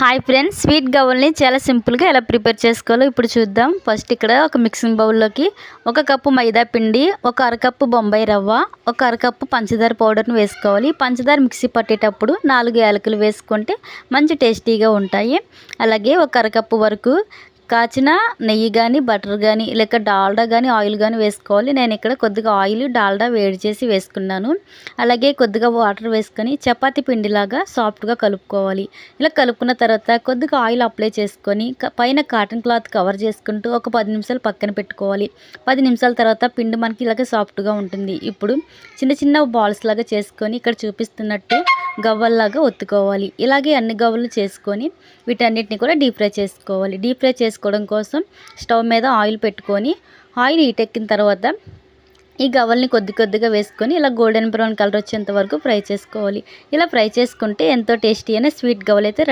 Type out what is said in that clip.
Hi friends, sweet గవ్వల్ని చాలా సింపుల్గా ఎలా ప్రిపేర్ చేసుకోవాలో ఇప్పుడు చూద్దాం. ఫస్ట్ ఇక్కడ ఒక మిక్సింగ్ బౌల్లోకి 1 కప్పు మైదా పిండి, 1 అరకప్పు బొంబాయి రవ్వ, 1 అరకప్పు పంచదార పౌడర్ని వేసుకోవాలి. పంచదార మిక్సీ పట్టేటప్పుడు 4 యాలకులు వేసుకుంటే మంచి టేస్టీగా ఉంటాయి. అలాగే 1 అరకప్పు వరకు కాచిన నెయ్యి కానీ, బటర్ కానీ, లేక డాల్డా కానీ, ఆయిల్ కానీ వేసుకోవాలి. నేను ఇక్కడ కొద్దిగా ఆయిల్, డాల్డా వేడి చేసి వేసుకున్నాను. అలాగే కొద్దిగా వాటర్ వేసుకొని చపాతీ పిండిలాగా సాఫ్ట్గా కలుపుకోవాలి. ఇలా కలుపుకున్న తర్వాత కొద్దిగా ఆయిల్ అప్లై చేసుకొని పైన కాటన్ క్లాత్ కవర్ చేసుకుంటూ ఒక 10 నిమిషాలు పక్కన పెట్టుకోవాలి. 10 నిమిషాల తర్వాత పిండి మనకి ఇలాగే సాఫ్ట్గా ఉంటుంది. ఇప్పుడు చిన్న చిన్న బాల్స్ లాగా చేసుకొని ఇక్కడ చూపిస్తున్నట్టు గవ్వల్లాగా ఒత్తుకోవాలి. ఇలాగే అన్ని గవ్వలు చేసుకొని వీటన్నిటిని కూడా డీప్ ఫ్రై చేసుకోవాలి. డీప్ ఫ్రై చేసుకోవడం కోసం స్టవ్ మీద ఆయిల్ పెట్టుకొని ఆయిల్ హీట్ ఎక్కిన తర్వాత ఈ గవ్వల్ని కొద్ది కొద్దిగా వేసుకొని ఇలా గోల్డెన్ బ్రౌన్ కలర్ వచ్చేంత వరకు ఫ్రై చేసుకోవాలి. ఇలా ఫ్రై చేసుకుంటే ఎంతో టేస్టీ అయిన స్వీట్ గవ్వలు అయితే